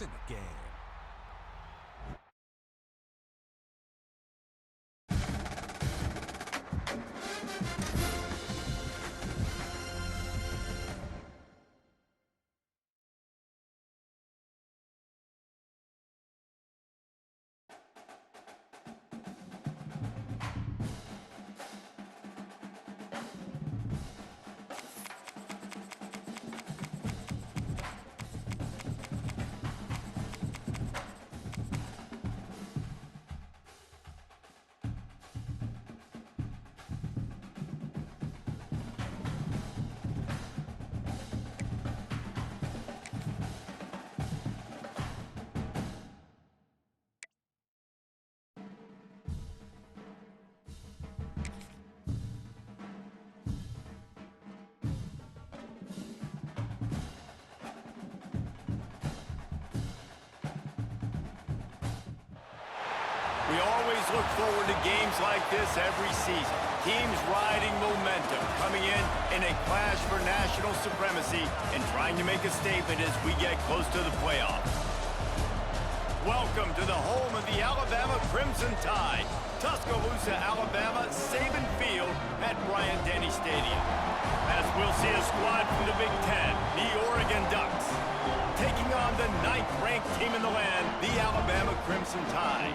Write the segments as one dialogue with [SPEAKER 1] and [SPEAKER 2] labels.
[SPEAKER 1] in the game.
[SPEAKER 2] We always look forward to games like this every season. Teams riding momentum, coming in a clash for national supremacy and trying to make a statement as we get close to the playoffs. Welcome to the home of the Alabama Crimson Tide. Tuscaloosa, Alabama, Saban Field at Bryant-Denny Stadium. As we'll see a squad from the Big Ten, the Oregon Ducks, taking on the 9th-ranked team in the land, the Alabama Crimson Tide.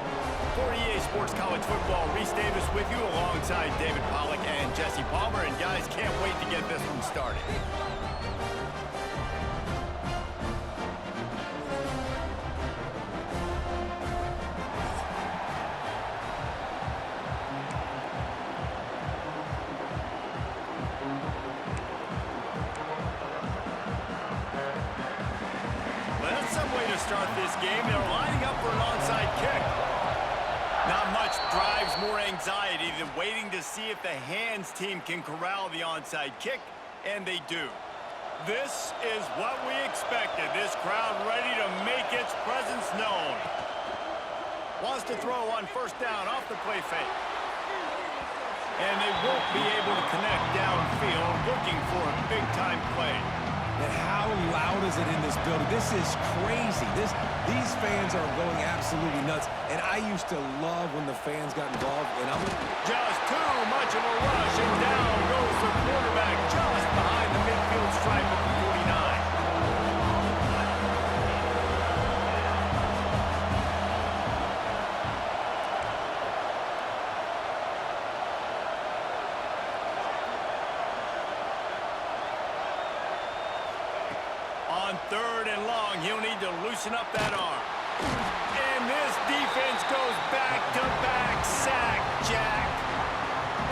[SPEAKER 2] For EA Sports College Football, Reese Davis with you alongside David Pollack and Jesse Palmer. And guys, can't wait to get this one started. Well, that's some way to start this game. They're lining up for an onside kick. Not much drives more anxiety than waiting to see if the hands team can corral the onside kick, and they do. This is what we expected. This crowd ready to make its presence known. Wants to throw on first down off the play fake. And they won't be able to connect downfield, looking for a big-time play.
[SPEAKER 3] And how loud is it in this building? This is crazy. These fans are going absolutely nuts. And I used to love when the fans got involved. And
[SPEAKER 2] just too much of a rush, and down goes the quarterback just behind the midfield stripe of the 49. On 3rd and long, he'll need to loosen up that arm. And this defense goes back-to-back sack, Jack.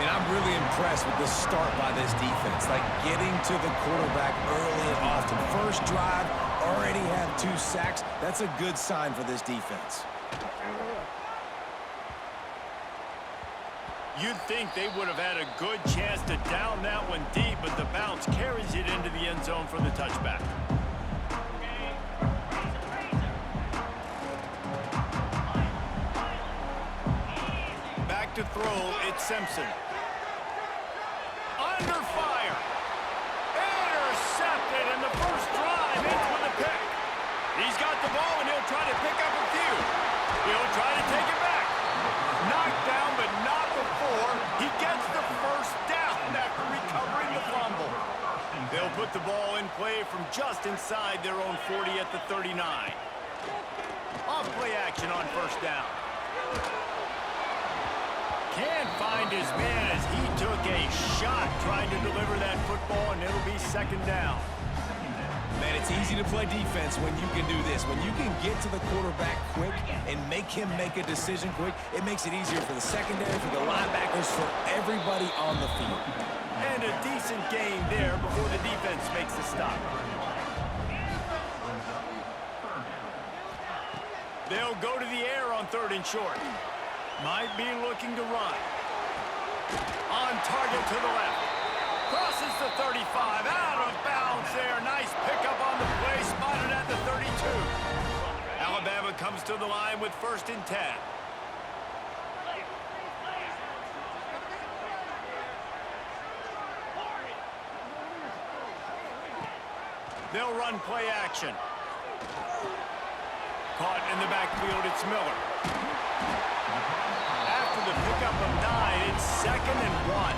[SPEAKER 3] And I'm really impressed with the start by this defense. Like getting to the quarterback early and often. First drive, already have 2 sacks. That's a good sign for this defense.
[SPEAKER 2] You'd think they would have had a good chance to down that one deep, but the bounce carries it into the end zone for the touchback. Back to throw, it's Simpson. Under fire. Intercepted, and the first drive ends with a pick. He's got the ball, and he'll try to pick up a few. He'll try to take it back. Knocked down, but not before he gets the first down after recovering the fumble. They'll put the ball in play from just inside their own 40 at the 39. Off play action on first down. Can't find his man as he took a shot trying to deliver that football, and it'll be 2nd down.
[SPEAKER 3] Man, it's easy to play defense when you can do this. When you can get to the quarterback quick and make him make a decision quick, it makes it easier for the secondary, for the linebackers, for everybody on the field.
[SPEAKER 2] And a decent gain there before the defense makes the stop. They'll go to the air on 3rd and short. Might be looking to run. On target to the left. Crosses the 35. Out of bounds there. Nice pickup on the play. Spotted at the 32. Alabama comes to the line with 1st and 10. They'll run play action. Caught in the backfield, it's Miller. After the pickup of 9, it's 2nd and 1.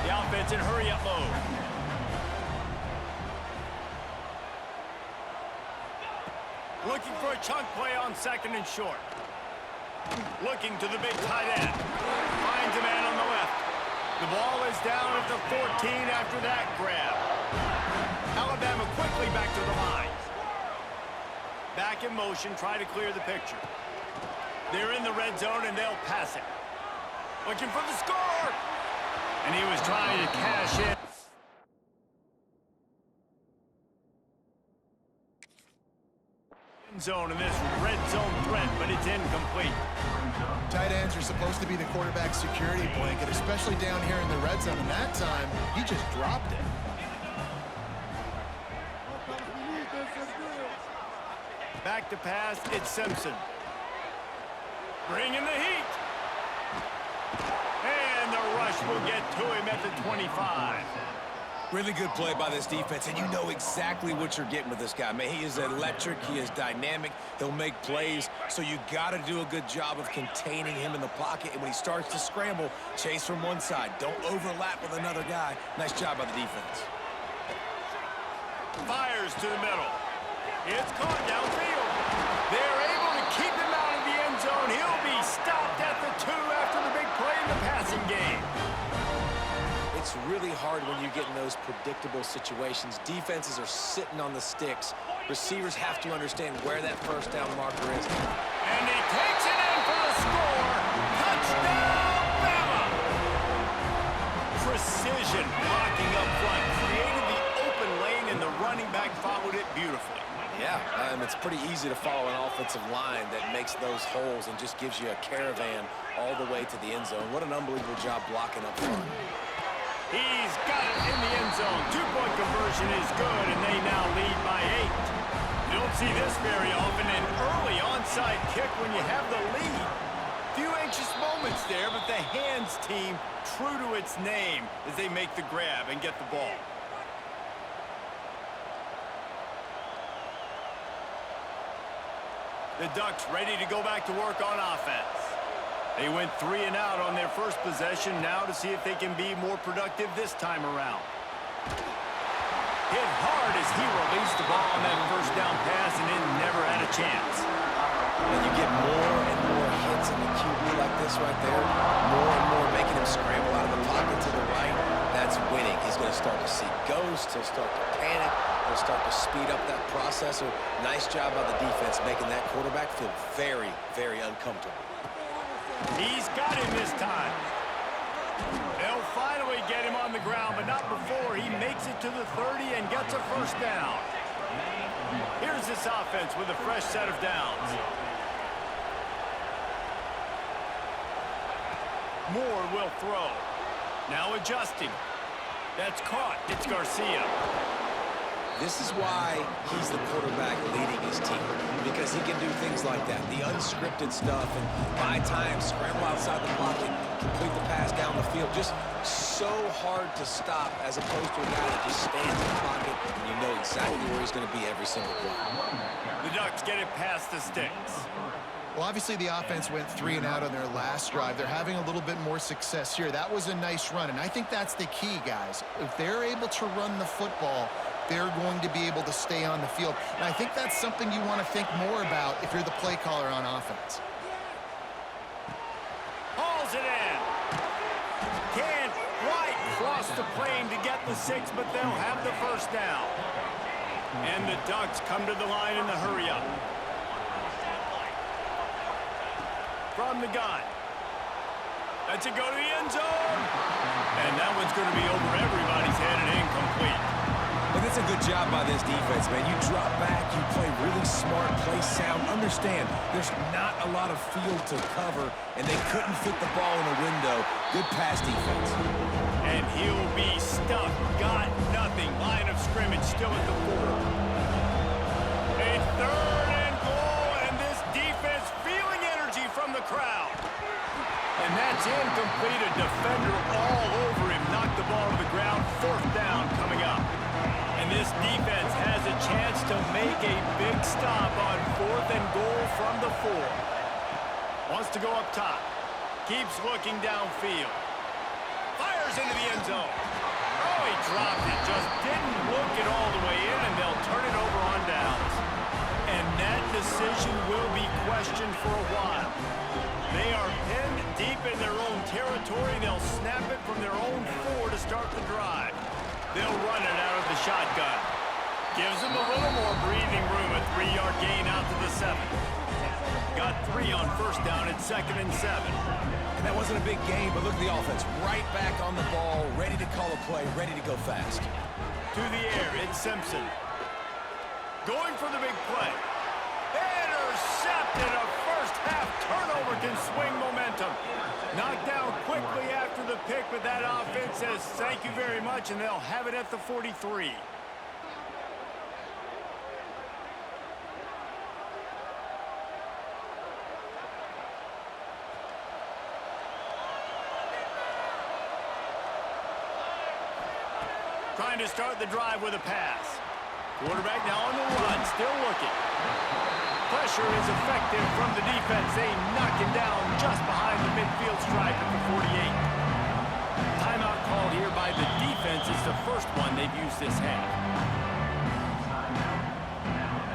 [SPEAKER 2] The offense in hurry-up mode. Looking for a chunk play on 2nd and short. Looking to the big tight end. Finds a man on the left. The ball is down at the 14 after that grab. Alabama quickly back to the line. Back in motion, try to clear the picture. They're in the red zone, and they'll pass it. Looking for the score! And he was trying to cash in. Zone in this red zone threat, but it's incomplete.
[SPEAKER 1] Tight ends are supposed to be the quarterback's security blanket, especially down here in the red zone. And that time, he just dropped it.
[SPEAKER 2] Back to pass, it's Simpson. Bringing the heat. And the rush will get to him at the 25.
[SPEAKER 3] Really good play by this defense, and you know exactly what you're getting with this guy. Man, he is electric. He is dynamic. He'll make plays, so you got to do a good job of containing him in the pocket. And when he starts to scramble, chase from one side. Don't overlap with another guy. Nice job by the defense.
[SPEAKER 2] Fires to the middle. It's caught downfield. They're able to keep him out of the end zone. He'll be stopped at the 2 after the big play in the passing game.
[SPEAKER 3] It's really hard when you get in those predictable situations. Defenses are sitting on the sticks. Receivers have to understand where that first down marker is.
[SPEAKER 2] And he takes it in for the score. Touchdown, Bama! Precision blocking up front. Created the open lane, and the running back followed it beautifully.
[SPEAKER 3] Yeah, it's pretty easy to follow an offensive line that makes those holes and just gives you a caravan all the way to the end zone. What an unbelievable job blocking up front.
[SPEAKER 2] He's got it in the end zone. 2-point conversion is good, and they now lead by 8. You don't see this very often, an early onside kick when you have the lead. Few anxious moments there, but the hands team true to its name as they make the grab and get the ball. The Ducks ready to go back to work on offense. They went 3 and out on their first possession, now to see if they can be more productive this time around. Hit hard as he released the ball on that first down pass, and it never had a chance.
[SPEAKER 3] And you get more and more hits in the QB like this right there, more and more making him scramble out of the pocket to the right. That's winning. He's going to start to see ghosts. He'll start to panic. He'll start to speed up that process. So nice job by the defense making that quarterback feel very, very uncomfortable.
[SPEAKER 2] He's got him this time. They'll finally get him on the ground, but not before he makes it to the 30 and gets a first down. Here's this offense with a fresh set of downs. Moore will throw. Now adjusting. That's caught. It's Garcia.
[SPEAKER 3] This is why he's the quarterback leading his team, because he can do things like that, the unscripted stuff, and buy time, scramble outside the pocket, complete the pass down the field. Just so hard to stop as opposed to a guy that just stands in the pocket and you know exactly where he's going to be every single play.
[SPEAKER 2] The Ducks get it past the sticks.
[SPEAKER 1] Well, obviously the offense went 3 and out on their last drive. They're having a little bit more success here. That was a nice run, and I think that's the key, guys. If they're able to run the football, they're going to be able to stay on the field. And I think that's something you want to think more about if you're the play caller on offense.
[SPEAKER 2] Hauls it in. Can't quite cross the plane to get the 6, but they'll have the first down. And the Ducks come to the line in the hurry-up. From the gun. That's a go to the end zone. And that one's going to be over everybody's head and incomplete.
[SPEAKER 3] But it's a good job by this defense, man. You drop back, you play really smart, play sound. Understand, there's not a lot of field to cover, and they couldn't fit the ball in a window. Good pass defense.
[SPEAKER 2] And he'll be stuck. Got nothing. Line of scrimmage still at the 4. A 3rd and goal, and this defense feeling energy from the crowd. And that's incomplete. A defender all over him. Knocked the ball to the ground. 4th down coming up. And this defense has a chance to make a big stop on 4th and goal from the 4. Wants to go up top. Keeps looking downfield. Fires into the end zone. Oh, he dropped it. Just didn't look it all the way in, and they'll turn it over on downs. And that decision will be questioned for a while. They are pinned deep in their own territory. They'll snap it from their own 4 to start the drive. They'll run it out of the shotgun. Gives them a little more breathing room. A 3-yard gain out to the 7. Got 3 on first down at 2nd and 7.
[SPEAKER 3] And that wasn't a big gain, but look at the offense. Right back on the ball, ready to call a play, ready to go fast.
[SPEAKER 2] To the air, it's Simpson. Going for the big play. Intercepted. A first-half turnover can swing momentum. Knocked down quickly after the pick, but that offense says thank you very much, and they'll have it at the 43. Trying to start the drive with a pass. Quarterback now on the run, still looking. Pressure is effective from the defense. They knock him down just behind the midfield stripe at the 48. Timeout called here by the defense. It's the first one they've used this half.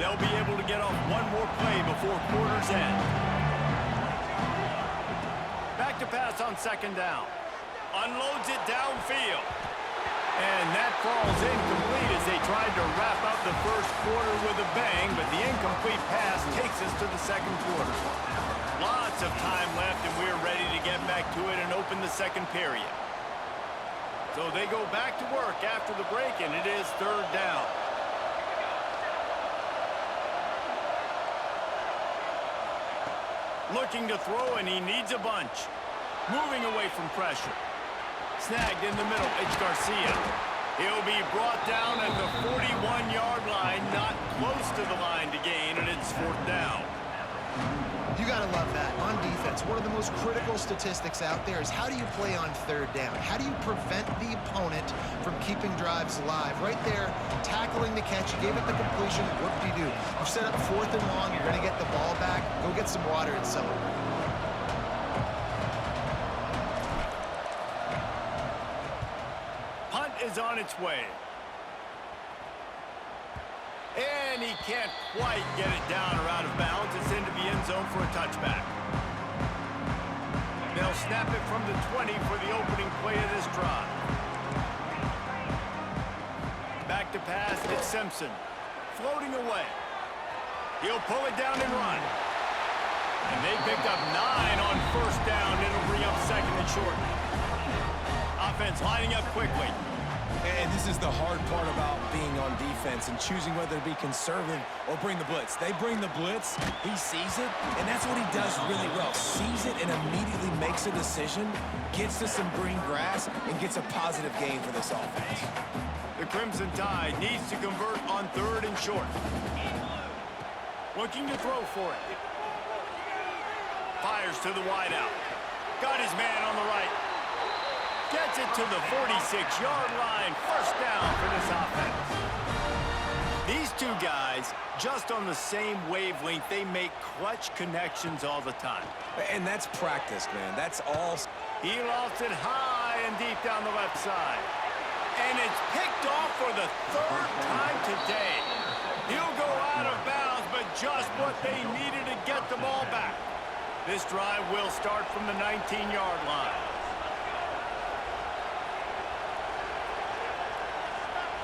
[SPEAKER 2] They'll be able to get off one more play before quarter's end. Back to pass on 2nd down. Unloads it downfield. And that falls incomplete as they tried to wrap up the first quarter with a bang, but the incomplete pass takes us to the 2nd quarter. Lots of time left, and we're ready to get back to it and open the 2nd period. So they go back to work after the break, and it is 3rd down. Looking to throw, and he needs a bunch. Moving away from pressure. Snagged in the middle, it's Garcia. He'll be brought down at the 41-yard line, not close to the line to gain, and it's 4th down.
[SPEAKER 1] You got to love that. On defense, one of the most critical statistics out there is how do you play on 3rd down? How do you prevent the opponent from keeping drives alive? Right there, tackling the catch, you gave it the completion, what do you do? You set up 4th and long, you're going to get the ball back, go get some water and celebrate.
[SPEAKER 2] Is on its way. And he can't quite get it down or out of bounds. It's into the end zone for a touchback. They'll snap it from the 20 for the opening play of this drive. Back to pass, it's Simpson. Floating away. He'll pull it down and run. And they picked up 9 on first down. It'll bring up 2nd and short. Offense lining up quickly.
[SPEAKER 3] And this is the hard part about being on defense and choosing whether to be conservative or bring the blitz. They bring the blitz, he sees it, and that's what he does really well. Sees it and immediately makes a decision, gets to some green grass, and gets a positive gain for this offense.
[SPEAKER 2] The Crimson Tide needs to convert on 3rd and short. Looking to throw for it. Fires to the wideout. Got his man on the right. Gets it to the 46-yard line. First down for this offense. These two guys, just on the same wavelength, they make clutch connections all the time.
[SPEAKER 3] And that's practice, man. That's all.
[SPEAKER 2] He lofts it high and deep down the left side. And it's picked off for the 3rd time today. He'll go out of bounds, but just what they needed to get the ball back. This drive will start from the 19-yard line.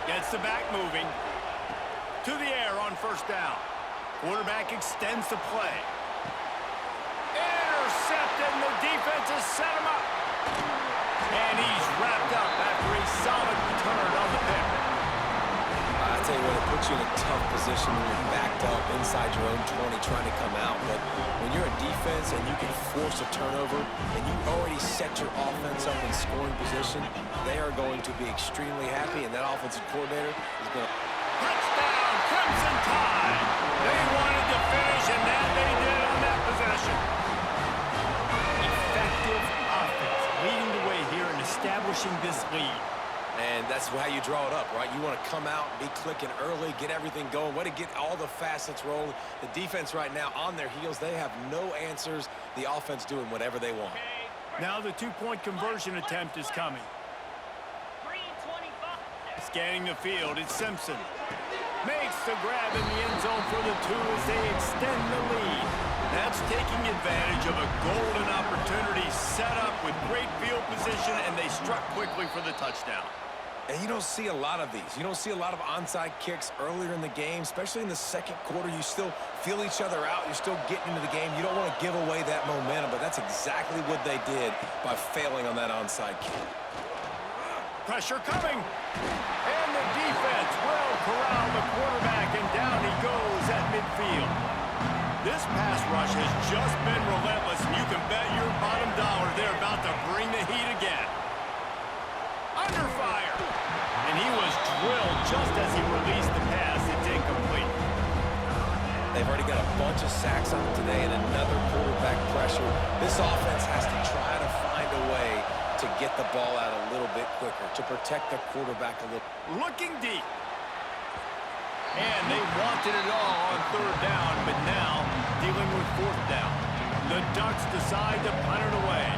[SPEAKER 2] Gets the back moving. To the air on first down. Quarterback extends the play. Intercepted, and the defense has set him up. And he's wrapped up after a solid return on the pick.
[SPEAKER 3] I tell you what, it puts you in a tough position when you're backed up inside your own 20 trying to come out. But when you're a defense and you can force a turnover and you already set your offense up in scoring position, they are going to be extremely happy, and that offensive coordinator is going to...
[SPEAKER 2] Touchdown, Crimson Tide! They wanted to finish, and that they did on that possession. Effective offense leading the way here and establishing this lead.
[SPEAKER 3] And that's how you draw it up, right? You want to come out, be clicking early, get everything going, way to get all the facets rolling. The defense right now on their heels, they have no answers. The offense doing whatever they want.
[SPEAKER 2] Now the two-point conversion attempt is coming. Scanning the field, it's Simpson. Makes the grab in the end zone for the two as they extend the lead. That's taking advantage of a golden opportunity set up with great field position, and they struck quickly for the touchdown.
[SPEAKER 3] And you don't see a lot of these. You don't see a lot of onside kicks earlier in the game, especially in the second quarter. You still feel each other out. You're still getting into the game. You don't want to give away that momentum, but that's exactly what they did by failing on that onside kick.
[SPEAKER 2] Pressure coming. And the defense will corral the quarterback, and down he goes at midfield. This pass rush has just been relentless, and you can bet your bottom dollar they're about to bring the heat again. Under fire. And he was drilled just as he released the pass. It's incomplete.
[SPEAKER 3] They've already got a bunch of sacks on them today and another quarterback pressure. This offense has to try to find a way to get the ball out a little bit quicker, to protect the quarterback a little.
[SPEAKER 2] Looking deep. And they wanted it all on third down, but now dealing with fourth down. The Ducks decide to punt it away.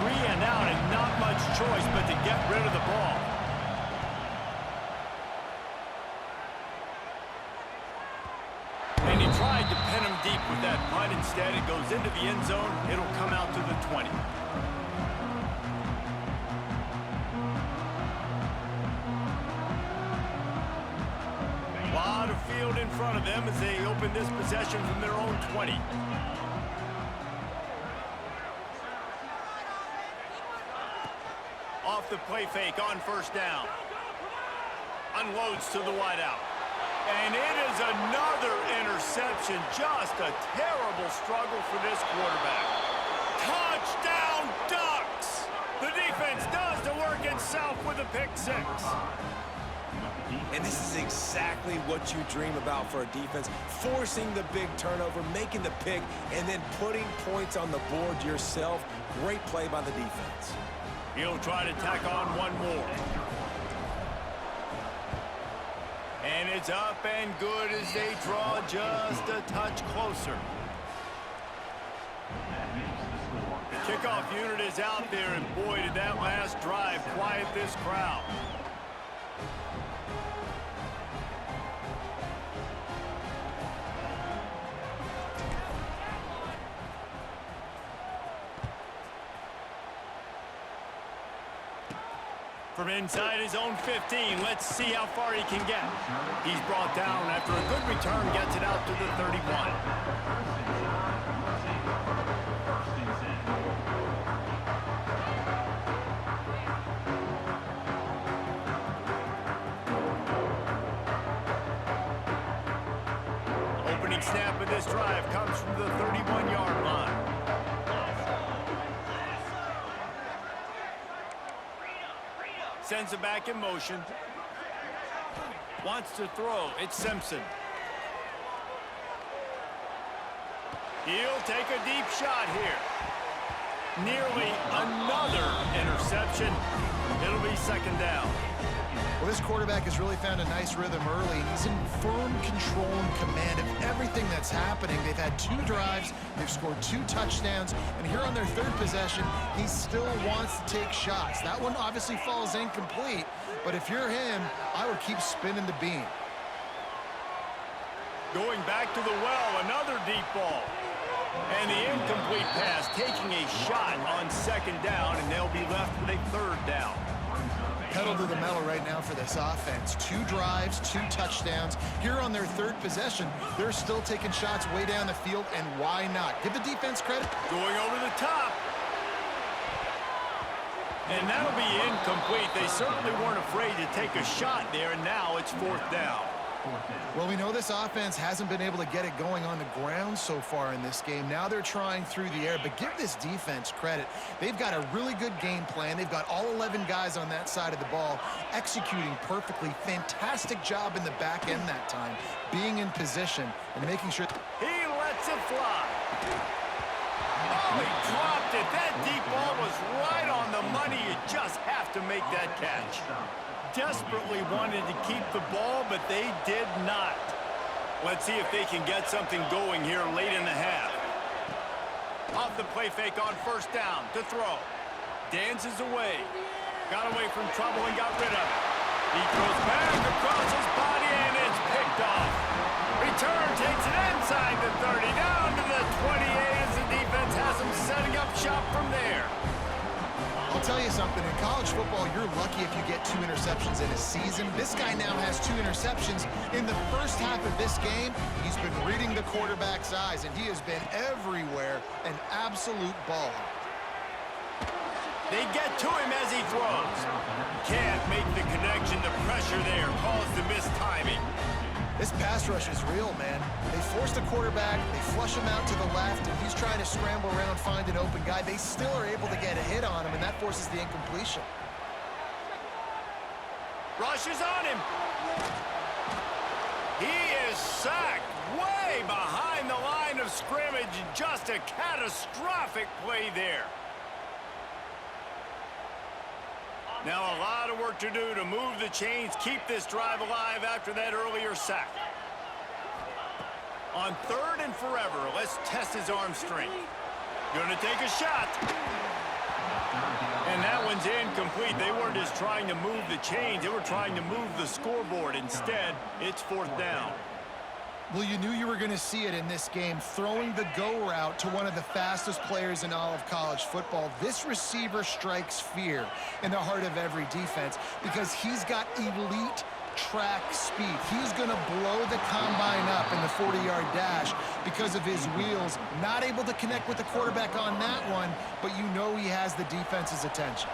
[SPEAKER 2] 3 and out, and not much choice but to get rid of the ball. And he tried to pin him deep with that punt. Instead, it goes into the end zone. It'll come out to the 20. A lot of field in front of them as they open this possession from their own 20. Off the play fake on first down. Unloads to the wideout. And it is another interception. Just a terrible struggle for this quarterback. Touchdown, Ducks! The defense does the work itself with a pick six.
[SPEAKER 3] And this is exactly what you dream about for a defense. Forcing the big turnover, making the pick, and then putting points on the board yourself. Great play by the defense.
[SPEAKER 2] He'll try to tack on one more. And it's up and good as they draw just a touch closer. The kickoff unit is out there, and boy, did that last drive quiet this crowd. From inside his own 15, let's see how far he can get. He's brought down after a good return, gets it out to the 31. Opening snap of this drive comes from the 31-yard line. Sends it back in motion. Wants to throw. It's Simpson. He'll take a deep shot here. Nearly another interception. It'll be second down.
[SPEAKER 1] Well, this quarterback has really found a nice rhythm early, and he's in firm control and command of everything that's happening. They've had 2 drives, they've scored 2 touchdowns, and here on their 3rd possession, he still wants to take shots. That one obviously falls incomplete, but if you're him, I would keep spinning the beam.
[SPEAKER 2] Going back to the well, another deep ball. And the incomplete pass taking a shot on second down, and they'll be left with a 3rd down.
[SPEAKER 1] Pedal to the metal right now for this offense. 2 drives, 2 touchdowns. Here on their 3rd possession, they're still taking shots way down the field, and why not? Give the defense credit.
[SPEAKER 2] Going over the top. And that'll be incomplete. They certainly weren't afraid to take a shot there, and now it's 4th down.
[SPEAKER 1] Well, we know this offense hasn't been able to get it going on the ground so far in this game. Now they're trying through the air, but give this defense credit. They've got a really good game plan. They've got all 11 guys on that side of the ball executing perfectly. Fantastic job in the back end that time, being in position and making sure.
[SPEAKER 2] He lets it fly. Oh, he dropped it. That deep ball was right on the money. You just have to make that catch. Desperately wanted to keep the ball, but they did not. Let's see if they can get something going here late in the half. Off the play fake on first down to throw. Dances away. Got away from trouble and got rid of it. He throws back across his body, and it's picked off. Return takes it inside the 30, down to the 28 as the defense has him setting up shop from there.
[SPEAKER 1] I'll tell you something, in college football, you're lucky if you get 2 interceptions in a season. This guy now has 2 interceptions. In the first half of this game, he's been reading the quarterback's eyes, and he has been everywhere, an absolute ball hawk.
[SPEAKER 2] They get to him as he throws. Can't make the connection. The pressure there caused the missed timing.
[SPEAKER 1] This pass rush is real, man. They force the quarterback, they flush him out to the left, and he's trying to scramble around, find an open guy. They still are able to get a hit on him, and that forces the incompletion.
[SPEAKER 2] Rush is on him. He is sacked way behind the line of scrimmage. Just a catastrophic play there. Now a lot of work to do to move the chains, keep this drive alive after that earlier sack. On 3rd and forever, let's test his arm strength. Gonna take a shot. And that one's incomplete. They weren't just trying to move the chains, they were trying to move the scoreboard. Instead, it's 4th down.
[SPEAKER 1] Well, you knew you were going to see it in this game, throwing the go route to one of the fastest players in all of college football. This receiver strikes fear in the heart of every defense because he's got elite track speed. He's going to blow the combine up in the 40-yard dash because of his wheels. Not able to connect with the quarterback on that one, but you know he has the defense's attention.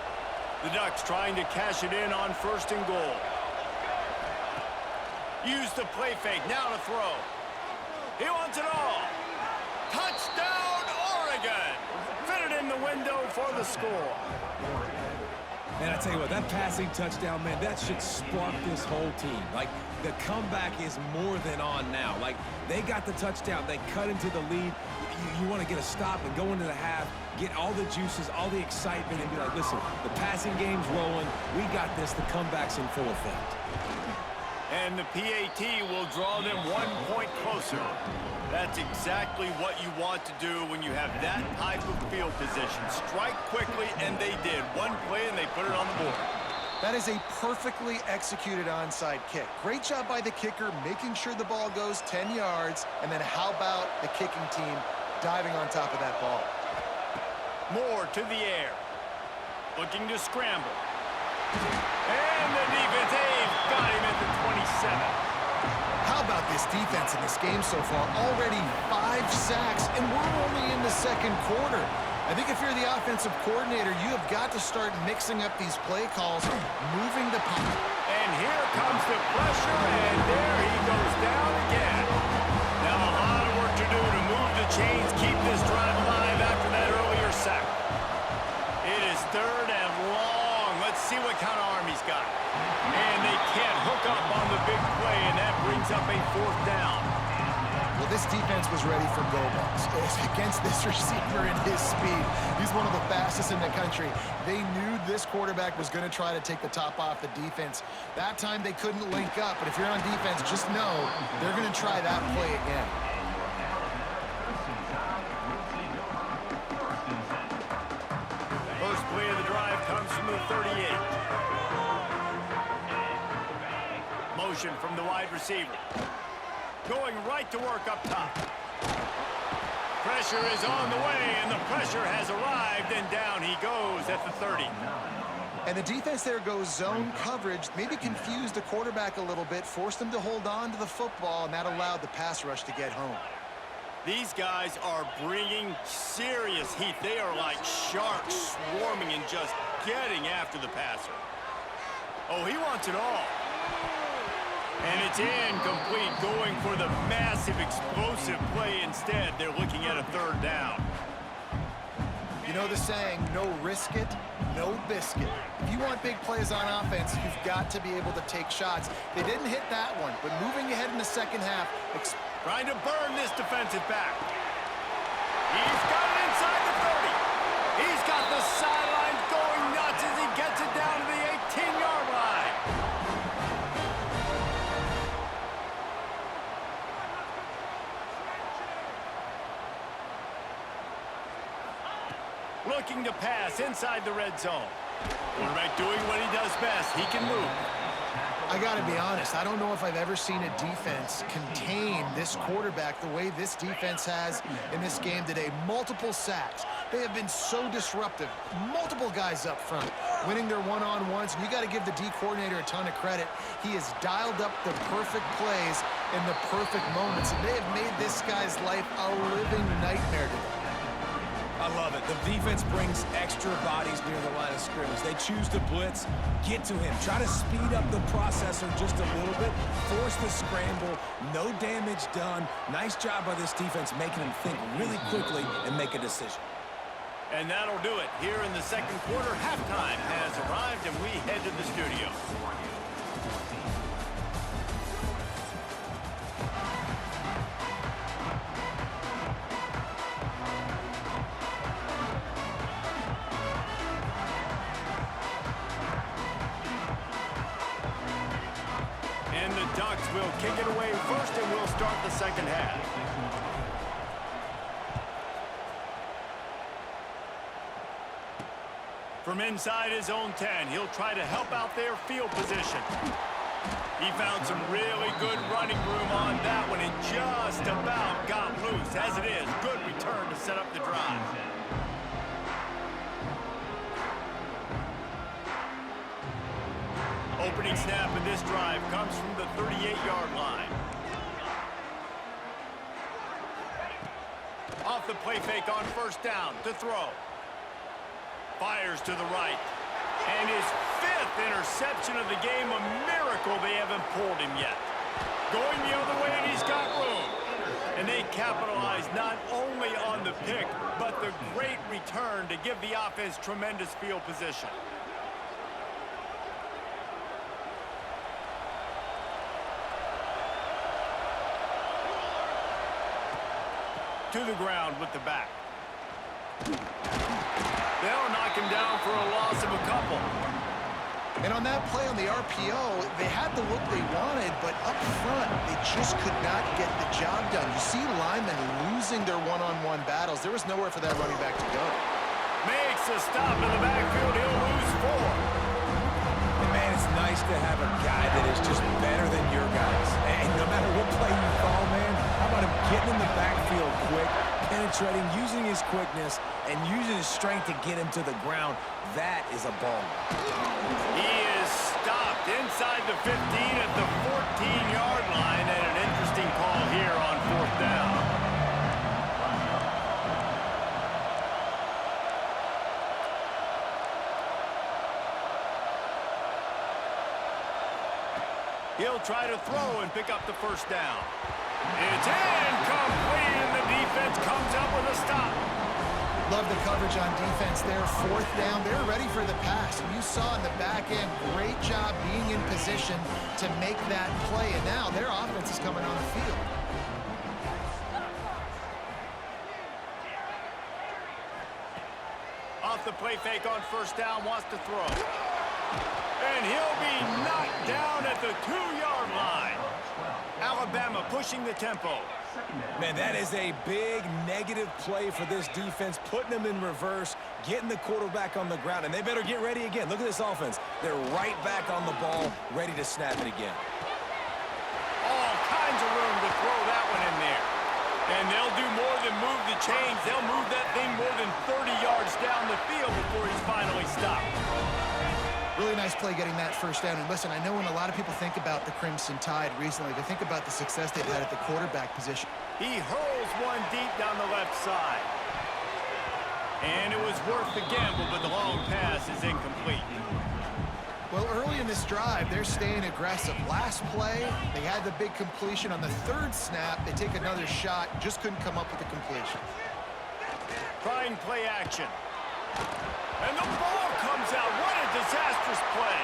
[SPEAKER 2] The Ducks trying to cash it in on 1st and goal. Use the play fake, now to throw. He wants it all. Touchdown, Oregon! Fitted in the window for the score.
[SPEAKER 3] Man, I tell you what, that passing touchdown, man, that should spark this whole team. Like, the comeback is more than on now. Like, they got the touchdown. They cut into the lead. You want to get a stop and go into the half, get all the juices, all the excitement, and be like, listen, the passing game's rolling. We got this. The comeback's in full effect.
[SPEAKER 2] And the PAT will draw them 1 point closer. That's exactly what you want to do when you have that type of field position. Strike quickly, and they did. One play, and they put it on the board.
[SPEAKER 1] That is a perfectly executed onside kick. Great job by the kicker, making sure the ball goes 10 yards, and then how about the kicking team diving on top of that ball?
[SPEAKER 2] Moore to the air. Looking to scramble. And the defense, they've got him at the 27.
[SPEAKER 1] How about this defense in this game so far? Already 5 sacks, and we're only in the 2nd quarter. I think if you're the offensive coordinator, you have got to start mixing up these play calls, moving the pocket.
[SPEAKER 2] And here comes the pressure, and there he goes down again. Now a lot of work to do to move the chains, keep this drive alive after that earlier sack. It is 3rd and long. Let's see what kind of arm he's got. And they can't hook up on the big play, and that brings up a 4th down.
[SPEAKER 1] Well, this defense was ready for go-balls. Against this receiver and his speed, he's one of the fastest in the country. They knew this quarterback was going to try to take the top off the defense. That time they couldn't link up, but if you're on defense, just know they're going to try that play again.
[SPEAKER 2] First play of the drive comes from the 38. Motion from the wide receiver. Going right to work up top. Pressure is on the way, and the pressure has arrived, and down he goes at the 30.
[SPEAKER 1] And the defense there goes zone coverage, maybe confused the quarterback a little bit, forced him to hold on to the football, and that allowed the pass rush to get home.
[SPEAKER 2] These guys are bringing serious heat. They are like sharks swarming and just getting after the passer. Oh, he wants it all. And it's incomplete, going for the massive explosive play instead. They're looking at a 3rd down.
[SPEAKER 1] You know the saying, no risk it, no biscuit. If you want big plays on offense, you've got to be able to take shots. They didn't hit that one, but moving ahead in the 2nd half.
[SPEAKER 2] Trying to burn this defensive back. He's got it inside the sidelines going nuts as he gets it down to the 18-yard line. Looking to pass inside the red zone. Quarterback doing what he does best. He can move.
[SPEAKER 1] I got to be honest, I don't know if I've ever seen a defense contain this quarterback the way this defense has in this game today. Multiple sacks. They have been so disruptive. Multiple guys up front, winning their one-on-ones. You got to give the D coordinator a ton of credit. He has dialed up the perfect plays in the perfect moments, and they have made this guy's life a living nightmare today.
[SPEAKER 3] I love it. The defense brings extra bodies near the line of scrimmage. They choose to blitz, get to him, try to speed up the processor just a little bit, force the scramble, no damage done. Nice job by this defense making him think really quickly and make a decision.
[SPEAKER 2] And that'll do it. Here in the second quarter, halftime has arrived, and we head to the studio. And the Ducks will kick it away first, and we'll start the second half. From inside his own 10, he'll try to help out their field position. He found some really good running room on that one and just about got loose. As it is, good return to set up the drive. Opening snap in this drive comes from the 38-yard line. Off the play fake on first down to throw. Fires to the right. And his fifth interception of the game, a miracle they haven't pulled him yet. Going the other way, and he's got room. And they capitalize not only on the pick, but the great return to give the offense tremendous field position. To the ground with the back. They'll knock him down for a loss of a couple.
[SPEAKER 1] And on that play on the RPO, they had the look they wanted, but up front, they just could not get the job done. You see linemen losing their one-on-one battles. There was nowhere for that running back to go.
[SPEAKER 2] Makes a stop in the backfield. He'll lose 4.
[SPEAKER 3] And man, it's nice to have a guy that is just better than your guys. And no matter what play you call, man, how about him getting in the backfield quick, penetrating, using his quickness, and using his strength to get him to the ground. That is a ball.
[SPEAKER 2] He is stopped inside the 15 at the 14-yard line, and an interesting call here on fourth down. He'll try to throw and pick up the first down. It's incomplete, and the defense comes up with a stop.
[SPEAKER 1] Love the coverage on defense there. Fourth down, they're ready for the pass. And you saw in the back end, great job being in position to make that play. And now their offense is coming on the field.
[SPEAKER 2] Off the play fake on first down, wants to throw. And he'll be knocked down at the 2-yard line. Alabama pushing the tempo.
[SPEAKER 3] Man, that is a big negative play for this defense, putting them in reverse, getting the quarterback on the ground, and they better get ready again. Look at this offense. They're right back on the ball, ready to snap it again.
[SPEAKER 2] All kinds of room to throw that one in there. And they'll do more than move the chains. They'll move that thing more than 30 yards down the field before he's finally stopped.
[SPEAKER 1] Really nice play getting that first down. And listen, I know when a lot of people think about the Crimson Tide recently, they think about the success they've had at the quarterback position.
[SPEAKER 2] He hurls one deep down the left side. And it was worth the gamble, but the long pass is incomplete.
[SPEAKER 1] Well, early in this drive, they're staying aggressive. Last play, they had the big completion. On the third snap, they take another shot, just couldn't come up with the completion.
[SPEAKER 2] Trying play action. And the ball comes out. What a disastrous play.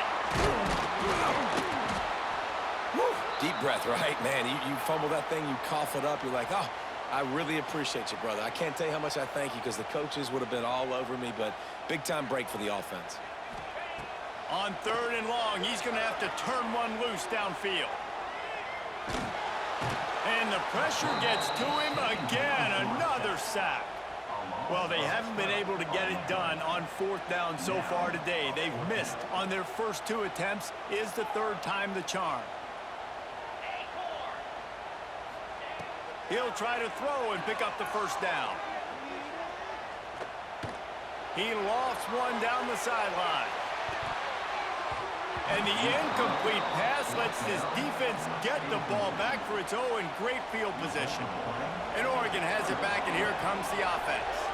[SPEAKER 3] Woo. Deep breath, right? Man, you fumble that thing, you cough it up. You're like, oh, I really appreciate you, brother. I can't tell you how much I thank you because the coaches would have been all over me, but big-time break for the offense.
[SPEAKER 2] On 3rd and long, he's going to have to turn one loose downfield. And the pressure gets to him again. Another sack. Well, they haven't been able to get it done on 4th down so far today. They've missed on their first 2 attempts. Is the 3rd time the charm. He'll try to throw and pick up the 1st down. He lofts one down the sideline. And the incomplete pass lets this defense get the ball back for its own. Great field position. And Oregon has it back, and here comes the offense.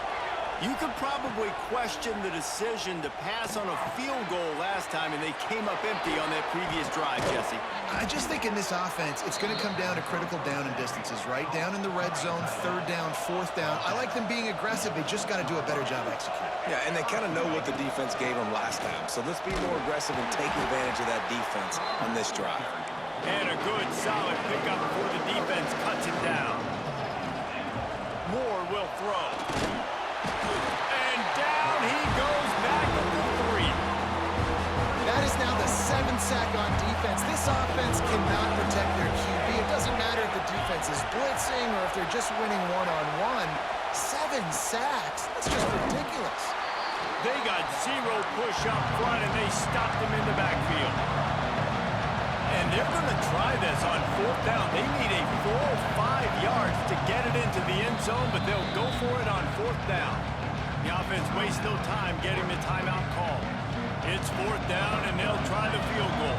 [SPEAKER 2] You could probably question the decision to pass on a field goal last time, and they came up empty on that previous drive, Jesse.
[SPEAKER 1] I just think in this offense, it's going to come down to critical down and distances, right? Down in the red zone, 3rd down, 4th down. I like them being aggressive. They just got to do a better job executing.
[SPEAKER 3] Yeah, and they kind of know what the defense gave them last time. So let's be more aggressive and take advantage of that defense on this drive.
[SPEAKER 2] And a good, solid pickup before the defense cuts it down. Moore will throw. And down he goes back at the 3.
[SPEAKER 1] That is now the 7th sack on defense. This offense cannot protect their QB. It doesn't matter if the defense is blitzing or if they're just winning one-on-one. 7 sacks? That's just ridiculous.
[SPEAKER 2] They got 0 push up front, and they stopped him in the backfield. And they're going to try this on 4th down. They need a 4 or 5 yards to get it into the end zone, but they'll go for it on 4th down. The offense wastes no time getting the timeout call. It's 4th down, and they'll try the field goal.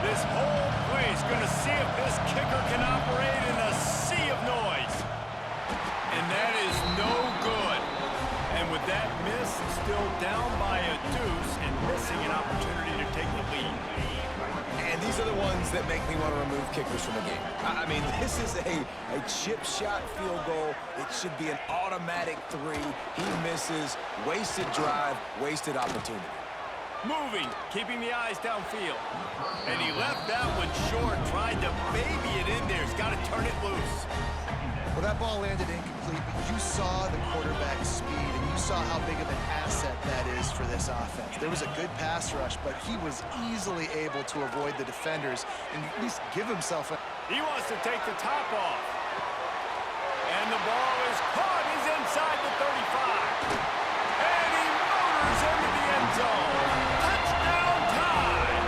[SPEAKER 2] This whole play is going to see if this kicker can operate in a sea of noise. And that is no good. And with that miss, still down by a deuce and missing an opportunity to take the lead.
[SPEAKER 3] And these are the ones that make me want to remove kickers from the game. I mean, this is a chip shot field goal. It should be an automatic 3. He misses. Wasted drive, wasted opportunity.
[SPEAKER 2] Moving, keeping the eyes downfield. And he left that one short, tried to baby it in there. He's got to turn it loose.
[SPEAKER 1] Well, that ball landed incomplete, but you saw the quarterback's speed, and you saw how big of an asset that is for this offense. There was a good pass rush, but he was easily able to avoid the defenders and at least give himself a...
[SPEAKER 2] He wants to take the top off. And the ball is caught. He's inside the 35. And he motors into the end zone. Touchdown time!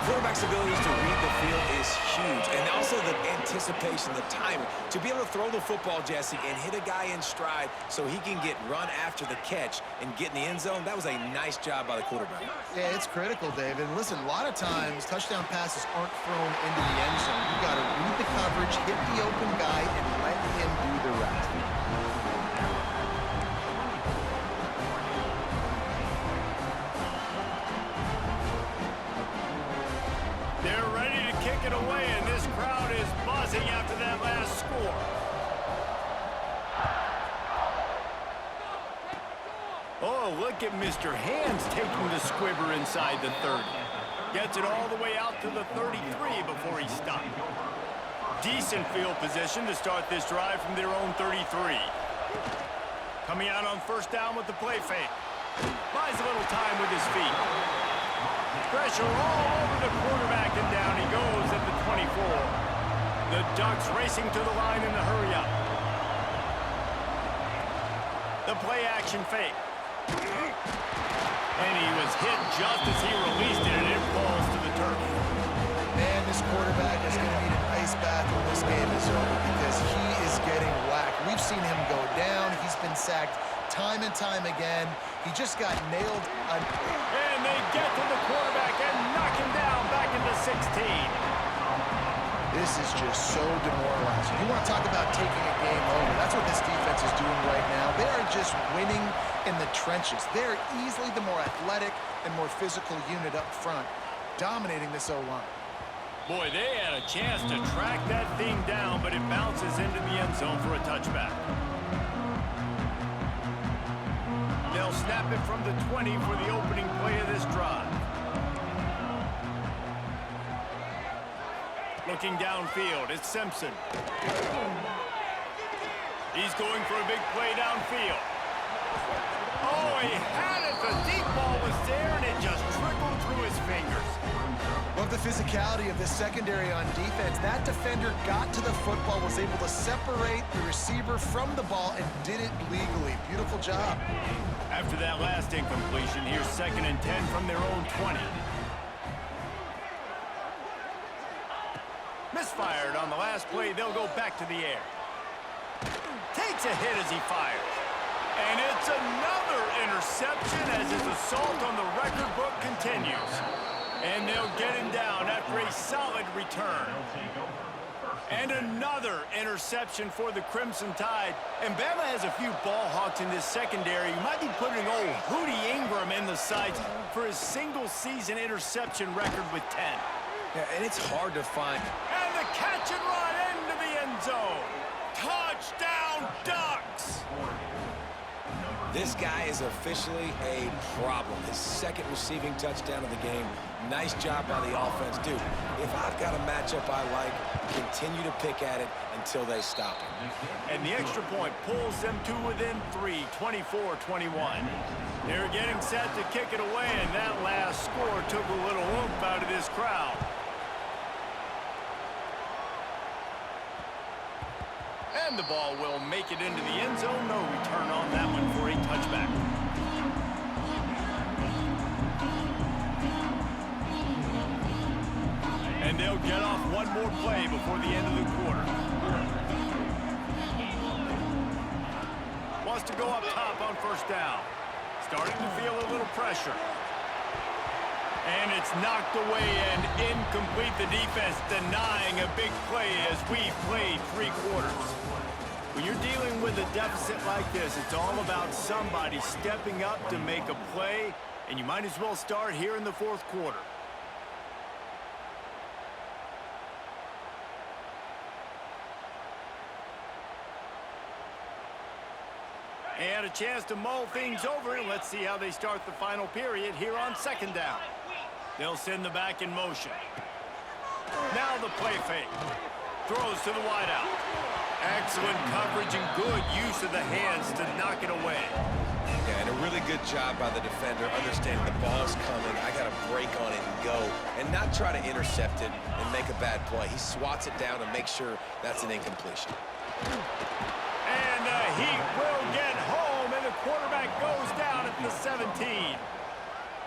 [SPEAKER 3] Quarterback's abilities to read the field is huge, and also the anticipation, the timing. To be able to throw the football, Jesse, and hit a guy in stride so he can get run after the catch and get in the end zone, that was a nice job by the quarterback.
[SPEAKER 1] Yeah, it's critical, Dave. And listen, a lot of times, touchdown passes aren't thrown into the end zone. You got to read the coverage, hit the open guy, and let him do the rest.
[SPEAKER 2] They're ready to kick it away, and this crowd is buzzing after that last score. Oh, look at Mr. Hands taking the squibber inside the 30. Gets it all the way out to the 33 before he stopped. Decent field position to start this drive from their own 33. Coming out on 1st down with the play fake. Buys a little time with his feet. Pressure all over the quarterback, and down he goes at the 24. The Ducks racing to the line in the hurry-up. The play-action fake. And he was hit just as he released it, and it falls to the turf.
[SPEAKER 1] Man, this quarterback is going to need an ice bath when this game is over because he is getting whacked. We've seen him go down. He's been sacked time and time again. He just got nailed.
[SPEAKER 2] And they get to the quarterback and knock him down back into 16.
[SPEAKER 1] This is just so demoralizing. You want to talk about taking a game over. That's what this defense is doing right now. They are just winning in the trenches. They're easily the more athletic and more physical unit up front, dominating this O-line.
[SPEAKER 2] Boy, they had a chance to track that thing down, but it bounces into the end zone for a touchback. They'll snap it from the 20 for the opening play of this drive. Looking downfield, it's Simpson. He's going for a big play downfield. Oh, he had it. The deep ball was there, and it just trickled through his fingers.
[SPEAKER 1] Love the physicality of this secondary on defense. That defender got to the football, was able to separate the receiver from the ball, and did it legally. Beautiful job.
[SPEAKER 2] After that last incompletion, here's 2nd and 10 from their own 20. Misfired on the last play. They'll go back to the air. Takes a hit as he fires. And it's another interception as his assault on the record book continues. And they'll get him down after a solid return. And another interception for the Crimson Tide. And Bama has a few ball hawks in this secondary. You might be putting old Hootie Ingram in the sights for his single-season interception record with 10.
[SPEAKER 3] Yeah, and it's hard to find.
[SPEAKER 2] And the catch and run into the end zone. Touchdown, Ducks!
[SPEAKER 3] This guy is officially a problem. His 2nd receiving touchdown of the game. Nice job by the offense. Dude, if I've got a matchup I like, continue to pick at it until they stop him.
[SPEAKER 2] And the extra point pulls them to within 3, 24-21. They're getting set to kick it away, and that last score took a little oomph out of this crowd. And the ball will make it into the end zone. No return on that one for a touchback. And they'll get off one more play before the end of the quarter. Wants to go up top on 1st down. Starting to feel a little pressure. And it's knocked away and incomplete. The defense denying a big play as we've played 3 quarters. When you're dealing with a deficit like this, it's all about somebody stepping up to make a play, and you might as well start here in the 4th quarter. And a chance to mull things over, and let's see how they start the final period here on 2nd down. They'll send the back in motion. Now the play fake. Throws to the wideout. Excellent coverage and good use of the hands to knock it away.
[SPEAKER 3] Yeah, and a really good job by the defender, understanding the ball's coming. I got to break on it and go, and not try to intercept it and make a bad play. He swats it down and makes sure that's an incompletion.
[SPEAKER 2] And the Heat will get home, and the quarterback goes down at the 17.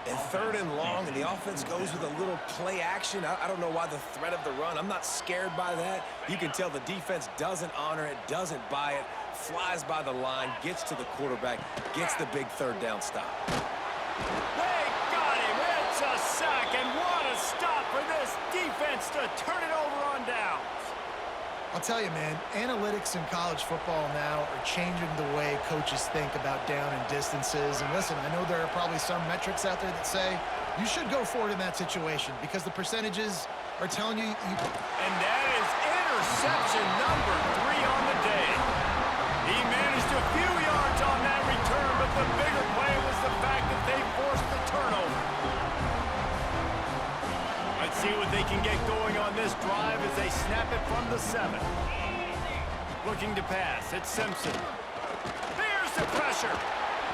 [SPEAKER 3] And 3rd and long, and the offense goes with a little play action. I don't know why the threat of the run. I'm not scared by that. You can tell the defense doesn't honor it, doesn't buy it, flies by the line, gets to the quarterback, gets the big 3rd down stop.
[SPEAKER 2] They got him. It's a sack, and what a stop for this defense to turn it over on downs.
[SPEAKER 1] I'll tell you, man, analytics in college football now are changing the way coaches think about down and distances. And listen, I know there are probably some metrics out there that say you should go for it in that situation because the percentages are telling you.
[SPEAKER 2] And that is interception number 3 on the day. He managed a few yards on that return, but the bigger play was the fact that they forced the turnover. Let's see what they can get going on this drive as they snap it from the 7. Looking to pass. It's Simpson. There's the pressure.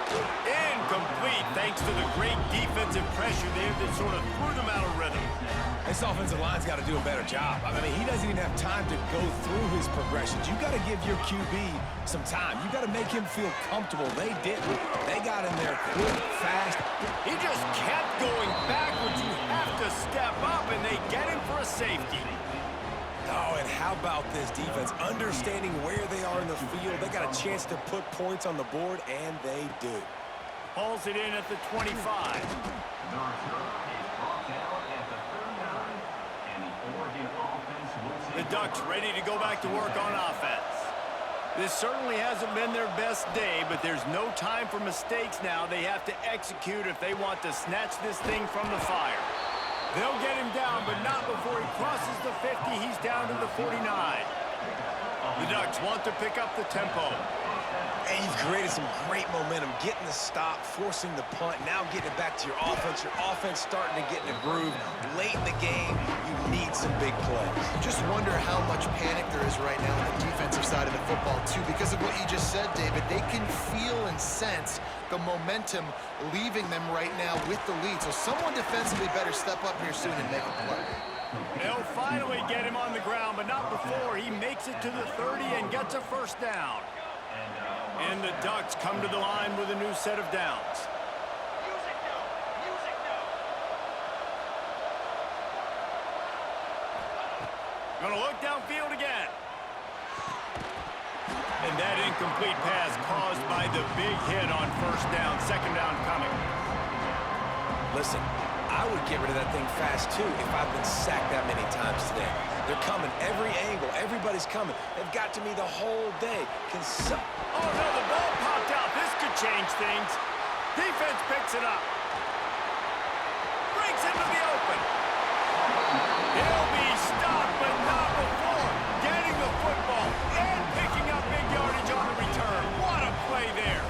[SPEAKER 2] Incomplete thanks to the great defensive pressure there that sort of threw them out of rhythm.
[SPEAKER 3] This offensive line's got to do a better job. I mean, he doesn't even have time to go through his progressions. You got to give your QB some time. You got to make him feel comfortable. They didn't. They got in there quick, fast.
[SPEAKER 2] He just kept going backwards. You have to step up, and they get him for a safety.
[SPEAKER 3] Oh, and how about this defense? Understanding where they are in the field. They got a chance to put points on the board, and they do.
[SPEAKER 2] Hauls it in at the 25. The Ducks ready to go back to work on offense. This certainly hasn't been their best day, but there's no time for mistakes now. They have to execute if they want to snatch this thing from the fire. They'll get him down, but not before he crosses the 50. He's down to the 49. The Ducks want to pick up the tempo.
[SPEAKER 3] And you've created some great momentum, getting the stop, forcing the punt, now getting it back to your offense. Your offense starting to get in a groove. Late in the game, you need some big plays.
[SPEAKER 1] You just wonder how much panic there is right now on the defensive side of the football, too, because of what you just said, David. They can feel and sense the momentum leaving them right now with the lead. So someone defensively better step up here soon and make a play.
[SPEAKER 2] They'll finally get him on the ground, but not before he makes it to the 30 and gets a first down. And the Ducks come to the line with a new set of downs. Gonna look downfield again. And that incomplete pass caused by the big hit on first down. Second down coming.
[SPEAKER 3] Listen, I would get rid of that thing fast, too, if I've been sacked that many times today. They're coming every angle. Everybody's coming. They've got to me the whole day.
[SPEAKER 2] Oh, no, the ball popped out. This could change things. Defense picks it up. Breaks into the open. He'll be stopped, but not before getting the football and picking up big yardage on the return. What a play there.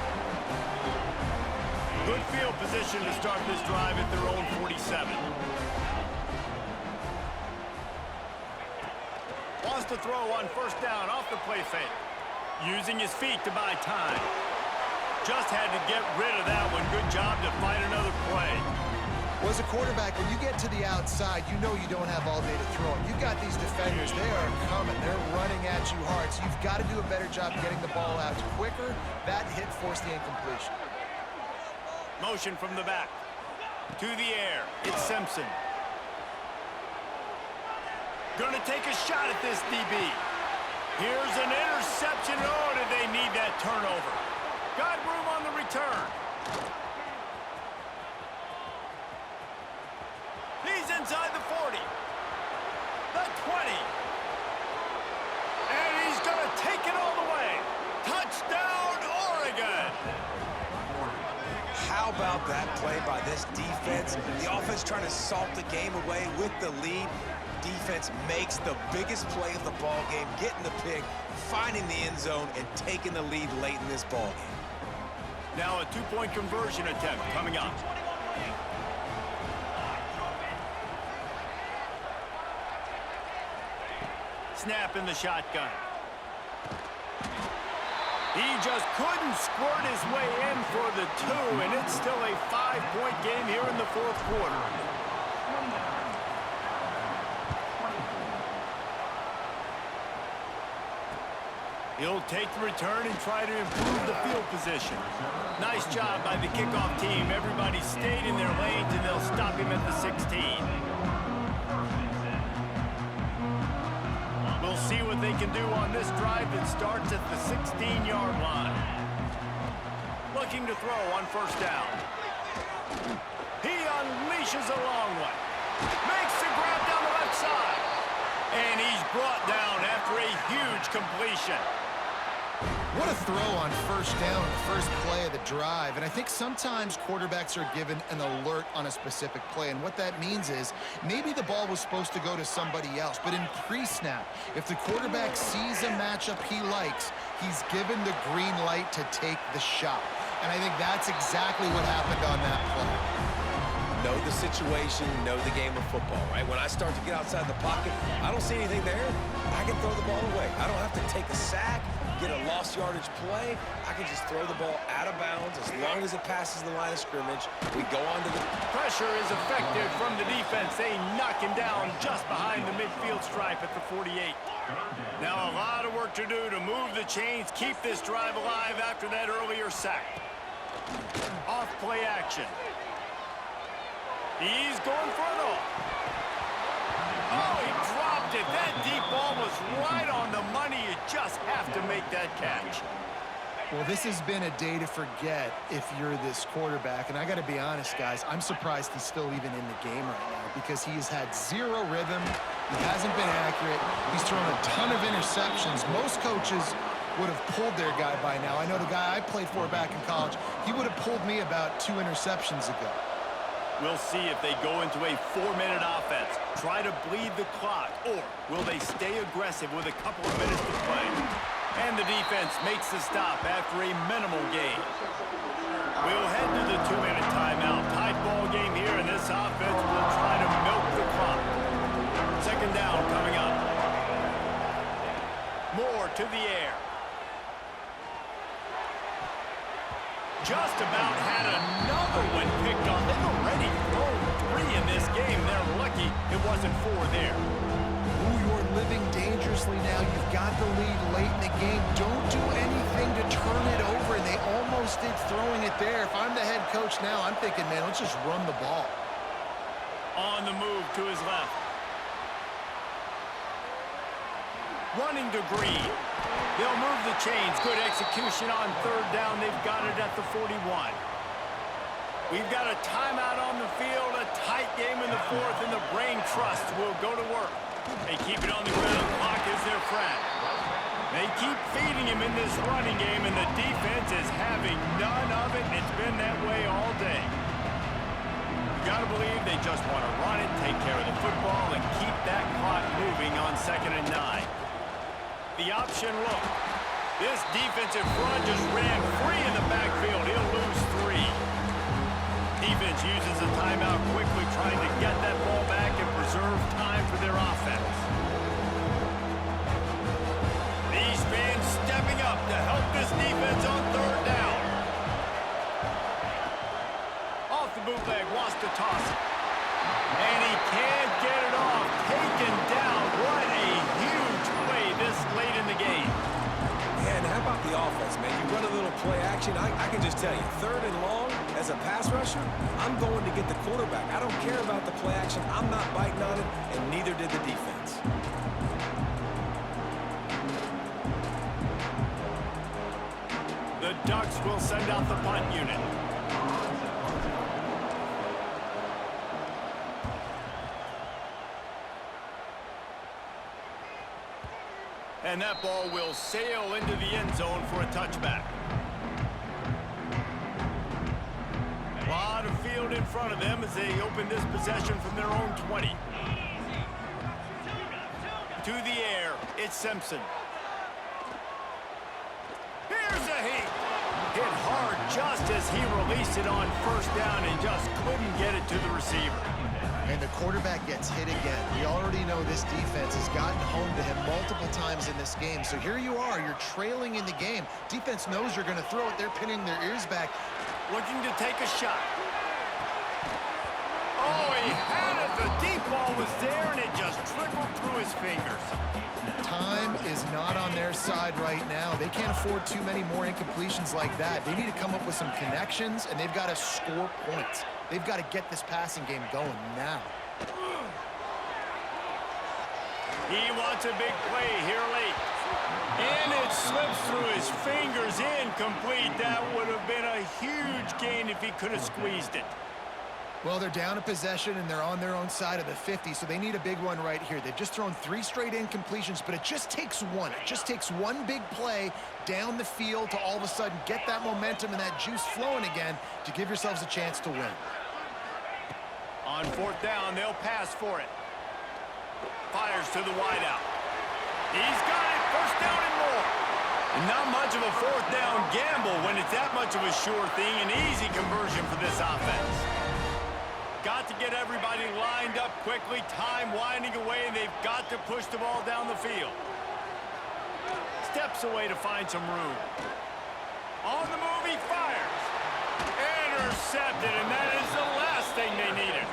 [SPEAKER 2] Good field position to start this drive at their own 47. Wants to throw on first down off the play fake. Using his feet to buy time. Just had to get rid of that one. Good job to find another play.
[SPEAKER 1] Well, as a quarterback, when you get to the outside, you know you don't have all day to throw it. You've got these defenders. They are coming. They're running at you hard. So you've got to do a better job getting the ball out quicker. That hit forced the incompletion.
[SPEAKER 2] Motion from the back. To the air. It's Simpson. Gonna take a shot at this DB. Here's an interception. Oh, did they need that turnover. Got room on the return. He's inside the 40. The 20. And he's gonna take it all the way. Touchdown, Oregon.
[SPEAKER 3] How about that play by this defense? The offense trying to salt the game away with the lead. Defense makes the biggest play of the ball game, getting the pick, finding the end zone, and taking the lead late in this ball game.
[SPEAKER 2] Now a two-point conversion attempt coming up. Snap in the shotgun. He just couldn't squirt his way in for the two, and it's still a 5-point game here in the fourth quarter. He'll take the return and try to improve the field position. Nice job by the kickoff team. Everybody stayed in their lanes, and they'll stop him at the 16. We'll see what they can do on this drive that starts at the 16-yard line. Looking to throw on first down. He unleashes a long one. Makes the grab down the left side. And he's brought down after a huge completion.
[SPEAKER 1] What a throw on first down, the first play of the drive. And I think sometimes quarterbacks are given an alert on a specific play. And what that means is maybe the ball was supposed to go to somebody else. But in pre-snap, if the quarterback sees a matchup he likes, he's given the green light to take the shot. And I think that's exactly what happened on that play.
[SPEAKER 3] Know the situation, know the game of football, right? When I start to get outside the pocket, I don't see anything there, I can throw the ball away. I don't have to take a sack, get a lost yardage play. I can just throw the ball out of bounds as long as it passes the line of scrimmage. We go on to the...
[SPEAKER 2] Pressure is effective from the defense. They knock him down just behind the midfield stripe at the 48. Now a lot of work to do to move the chains, keep this drive alive after that earlier sack. Off play action. He's going for it all. Oh, he dropped it. That deep ball was right on the money. You just have to make that catch.
[SPEAKER 1] Well, this has been a day to forget if you're this quarterback. And I got to be honest, guys, I'm surprised he's still even in the game right now because he has had zero rhythm. He hasn't been accurate. He's thrown a ton of interceptions. Most coaches would have pulled their guy by now. I know the guy I played for back in college, he would have pulled me about 2 interceptions ago.
[SPEAKER 2] We'll see if they go into a 4-minute offense, try to bleed the clock, or will they stay aggressive with a couple of minutes to play? And the defense makes the stop after a minimal gain. We'll head to the 2-minute timeout. Tight ball game here, and this offense will try to milk the clock. Second down coming up. Moore to the air. Just about had another one picked on. They've already thrown 3 in this game. They're lucky it wasn't 4 there.
[SPEAKER 1] Ooh, you're living dangerously now. You've got the lead late in the game. Don't do anything to turn it over, and they almost did throwing it there. If I'm the head coach now, I'm thinking, man, let's just run the ball.
[SPEAKER 2] On the move to his left. Running to Green. They'll move the chains. Good execution on third down. They've got it at the 41. We've got a timeout on the field, a tight game in the fourth, and the Brain Trust will go to work. They keep it on the ground. Clock is their friend. They keep feeding him in this running game, and the defense is having none of it. It's been that way all day. You got to believe they just want to run it, take care of the football, and keep that clock moving on 2nd and 9. The option look. This defensive front just ran free in the backfield. He'll lose 3. Defense uses a timeout quickly, trying to get that ball back and preserve time for their offense. These fans stepping up to help this defense on third down. Off the bootleg, wants to toss it. And he can't get it off. Taken down. What a huge play this late in the game.
[SPEAKER 3] Man, how about the offense, man? You run a little play action. I can just tell you, 3rd and long, as a pass rusher, I'm going to get the quarterback. I don't care about the play action. I'm not biting on it, and neither did the defense.
[SPEAKER 2] The Ducks will send out the punt unit. And that ball will sail into the end zone for a touchback. A lot of field in front of them as they open this possession from their own 20. To the air, it's Simpson. Here's a hit. Hit hard just as he released it on 1st down and just couldn't get it to the receiver.
[SPEAKER 1] And the quarterback gets hit again. We already know this defense has gotten home to him multiple times in this game. So here you are, you're trailing in the game. Defense knows you're going to throw it. They're pinning their ears back.
[SPEAKER 2] Looking to take a shot. Oh, he had it. The deep ball was there, and it just trickled through his fingers.
[SPEAKER 1] Time is not on their side right now. They can't afford too many more incompletions like that. They need to come up with some connections, and they've got to score points. They've got to get this passing game going now.
[SPEAKER 2] He wants a big play here late. And it slips through his fingers, incomplete. That would have been a huge gain if he could have squeezed it.
[SPEAKER 1] Well, they're down a possession, and they're on their own side of the 50, so they need a big one right here. They've just thrown 3 straight incompletions, but it just takes one. It just takes one big play down the field to all of a sudden get that momentum and that juice flowing again to give yourselves a chance to win.
[SPEAKER 2] On 4th down, they'll pass for it. Fires to the wideout. He's got it. 1st down and more. And not much of a 4th down gamble when it's that much of a sure thing. An easy conversion for this offense. Got to get everybody lined up quickly. Time winding away, and they've got to push the ball down the field. Steps away to find some room. On the move, he fires. Intercepted, and that is the last thing they needed.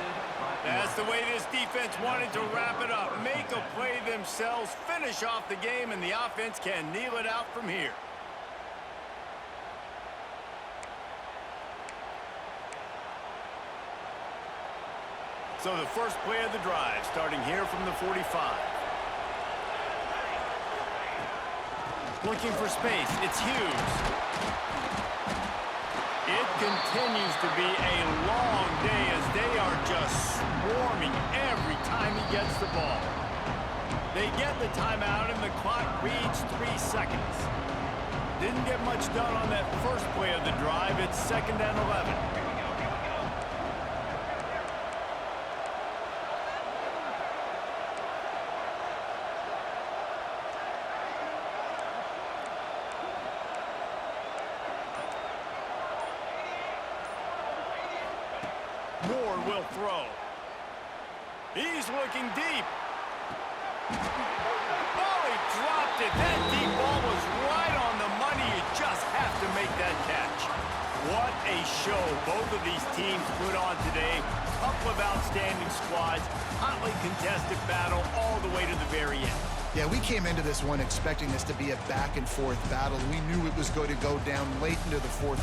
[SPEAKER 2] That's the way this defense wanted to wrap it up. Make a play themselves, finish off the game, and the offense can kneel it out from here. So the first play of the drive, starting here from the 45. Looking for space, it's Hughes. It continues to be a long day as they are just swarming every time he gets the ball. They get the timeout and the clock reads 3 seconds. Didn't get much done on that first play of the drive. It's 2nd and 11. will throw. He's looking deep. Oh, he dropped it. That deep ball was right on the money. You just have to make that catch. What a show both of these teams put on today. Couple of outstanding squads. Hotly contested battle all the way to the very end.
[SPEAKER 1] Yeah, we came into this one expecting this to be a back-and-forth battle. We knew it was going to go down late into the fourth.